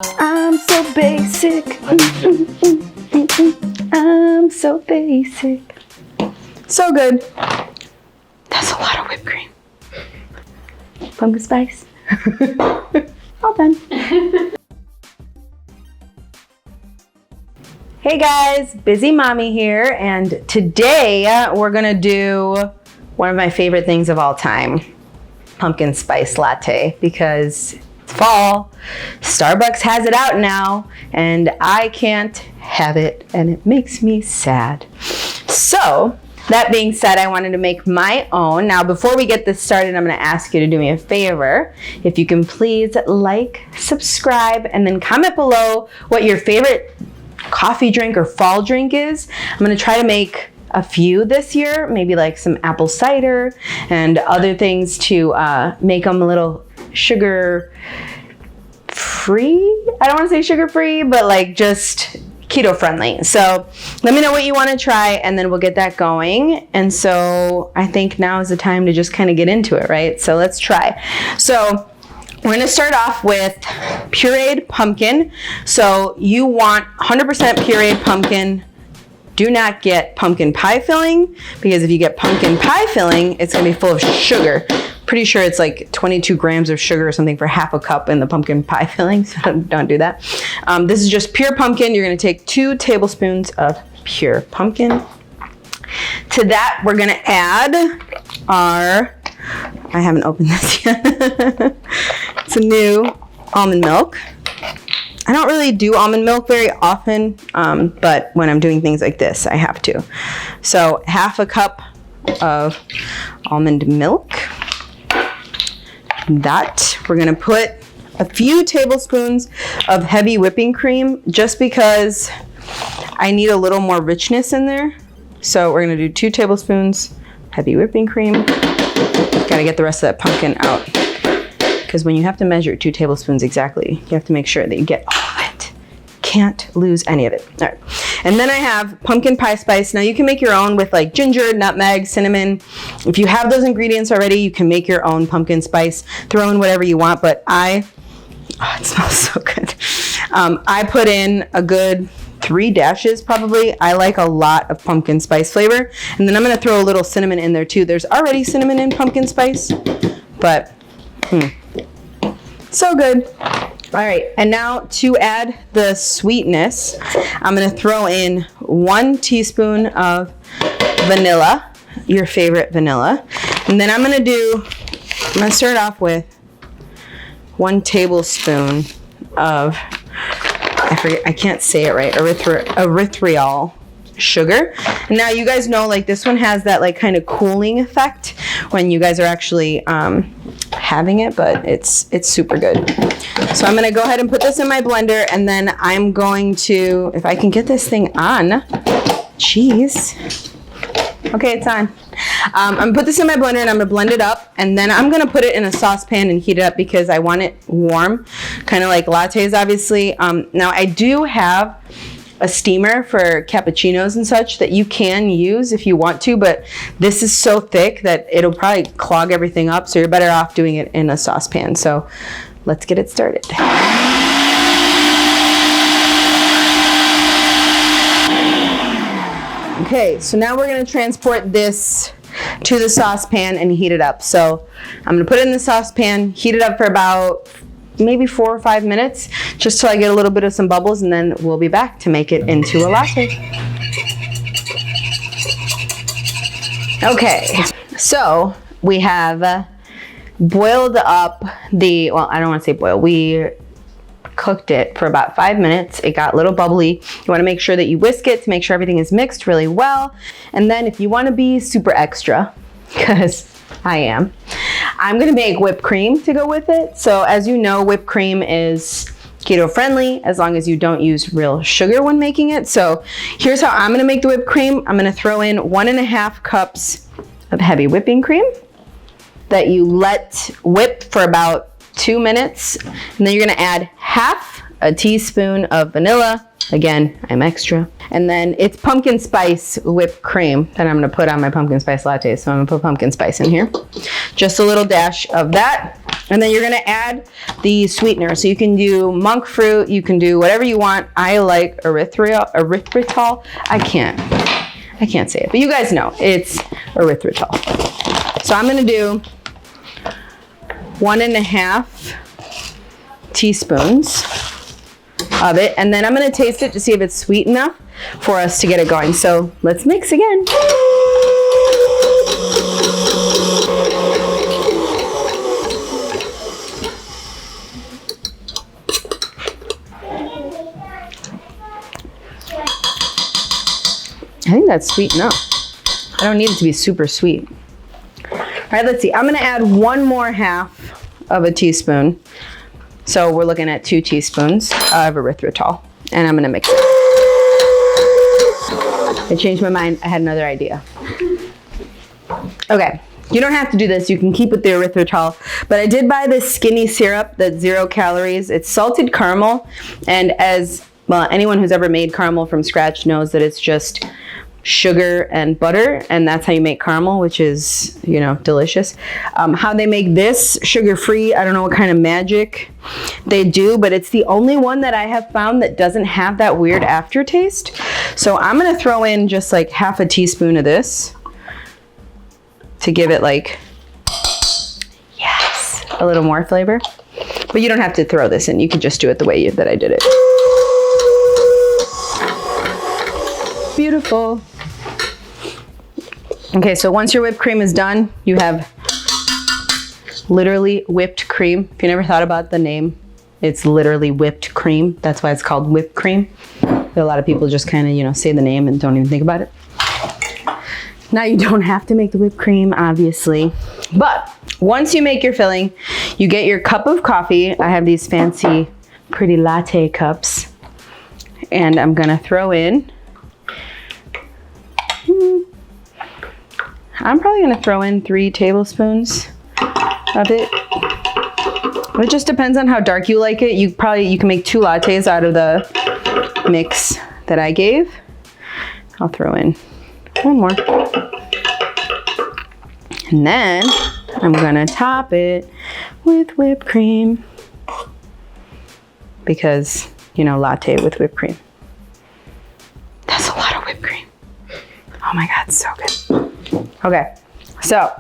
I'm so basic. I'm so basic. So good. That's a lot of whipped cream. Pumpkin spice. All done. Hey guys, BusyMami here, and today we're gonna do one of my favorite things of all time, pumpkin spice latte, because it's fall, Starbucks has it out now, and I can't have it, and it makes me sad. So, that being said, I wanted to make my own. Now, before we get this started, I'm gonna ask you to do me a favor. If you can please like, subscribe, and then comment below what your favorite coffee drink or fall drink is. I'm gonna try to make a few this year, maybe like some apple cider and other things to make them a little sugar free. I don't want to say sugar free, but like just keto friendly. So let me know what you want to try, and then we'll get that going. And so I think now is the time to just kind of get into it, right? So let's try. So we're going to start off with pureed pumpkin. So you want 100% pureed pumpkin. Do not get pumpkin pie filling, because if you get pumpkin pie filling, it's going to be full of sugar. Pretty sure it's like 22 grams of sugar or something for half a cup in the pumpkin pie filling, so don't do that. This is just pure pumpkin. You're going to take 2 tablespoons of pure pumpkin. To that, we're going to add our, I haven't opened this yet. It's a new almond milk. I don't really do almond milk very often, but when I'm doing things like this, I have to. So half a cup of almond milk. That we're gonna put a few tablespoons of heavy whipping cream, just because I need a little more richness in there. So we're gonna do 2 tablespoons heavy whipping cream. Gotta get the rest of that pumpkin out, because when you have to measure 2 tablespoons exactly, you have to make sure that you get all of it. Can't lose any of it. All right. And then I have pumpkin pie spice. Now you can make your own with like ginger, nutmeg, cinnamon. If you have those ingredients already, you can make your own pumpkin spice. Throw in whatever you want, but it smells so good. I put in a good 3 dashes probably. I like a lot of pumpkin spice flavor. And then I'm gonna throw a little cinnamon in there too. There's already cinnamon in pumpkin spice, but so good. All right, and now to add the sweetness, I'm gonna throw in 1 teaspoon of vanilla, your favorite vanilla. And then I'm gonna start off with 1 tablespoon of, I can't say it right, erythritol sugar. Now you guys know, like, this one has that like kind of cooling effect when you guys are actually having it, but it's super good. So I'm gonna go ahead and put this in my blender, and then I'm going to, if I can get this thing on, jeez. Okay, it's on. I'm gonna put this in my blender and I'm gonna blend it up, and then I'm gonna put it in a saucepan and heat it up because I want it warm, kind of like lattes, obviously. Now I do have a steamer for cappuccinos and such that you can use if you want to, but this is so thick that it'll probably clog everything up, so you're better off doing it in a saucepan. So let's get it started. Okay, so now we're gonna transport this to the saucepan and heat it up. So I'm gonna put it in the saucepan, heat it up for about maybe 4 or 5 minutes, just till I get a little bit of some bubbles, and then we'll be back to make it into a latte. Okay, so we have boiled up well, I don't want to say boil, we cooked it for about 5 minutes. It got a little bubbly. You want to make sure that you whisk it to make sure everything is mixed really well. And then if you want to be super extra, because I'm gonna make whipped cream to go with it. So as you know, whipped cream is keto friendly as long as you don't use real sugar when making it. So here's how I'm gonna make the whipped cream. I'm gonna throw in 1.5 cups of heavy whipping cream that you let whip for about 2 minutes. And then you're gonna add half a teaspoon of vanilla. Again, I'm extra. And then it's pumpkin spice whipped cream that I'm gonna put on my pumpkin spice latte. So I'm gonna put pumpkin spice in here. Just a little dash of that. And then you're gonna add the sweetener. So you can do monk fruit, you can do whatever you want. I like erythritol. I can't say it, but you guys know it's erythritol. So I'm gonna do 1.5 teaspoons of it, and then I'm gonna taste it to see if it's sweet enough for us to get it going. So let's mix again. I think that's sweet enough. I don't need it to be super sweet. All right, let's see. I'm gonna add 1 more half of a teaspoon. So we're looking at 2 teaspoons of erythritol, and I'm gonna mix it. I changed my mind, I had another idea. Okay, you don't have to do this, you can keep with the erythritol, but I did buy this skinny syrup that's 0 calories. It's salted caramel, and as well, anyone who's ever made caramel from scratch knows that it's just sugar and butter, and that's how you make caramel, which is, you know, delicious. How they make this sugar-free, I don't know what kind of magic they do, but it's the only one that I have found that doesn't have that weird aftertaste. So I'm gonna throw in just like half a teaspoon of this to give it like, yes, a little more flavor. But you don't have to throw this in, you can just do it the way that I did it. Beautiful. Okay, so once your whipped cream is done, you have literally whipped cream. If you never thought about the name, it's literally whipped cream. That's why it's called whipped cream. A lot of people just kind of, you know, say the name and don't even think about it. Now you don't have to make the whipped cream, obviously. But once you make your filling, you get your cup of coffee. I have these fancy, pretty latte cups. And I'm gonna throw in, I'm probably gonna throw in 3 tablespoons of it. It just depends on how dark you like it. You can make 2 lattes out of the mix that I gave. I'll throw in 1 more. And then I'm gonna top it with whipped cream because, you know, latte with whipped cream. That's a lot of whipped cream. Oh my God, so good. Okay, so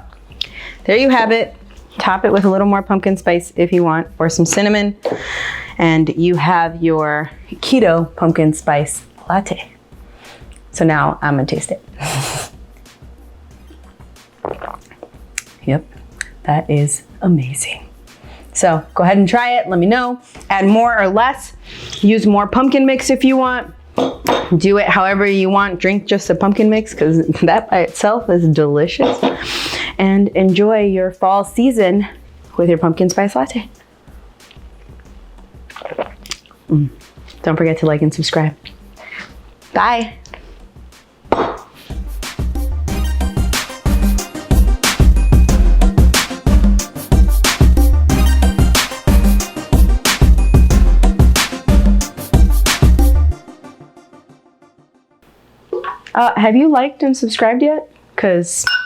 there you have it. Top it with a little more pumpkin spice if you want, or some cinnamon, and you have your keto pumpkin spice latte. So now I'm gonna taste it. Yep, that is amazing. So go ahead and try it, let me know. Add more or less. Use more pumpkin mix if you want. Do it however you want. Drink just a pumpkin mix because that by itself is delicious. And enjoy your fall season with your pumpkin spice latte. Don't forget to like and subscribe. Bye. Have you liked and subscribed yet? Because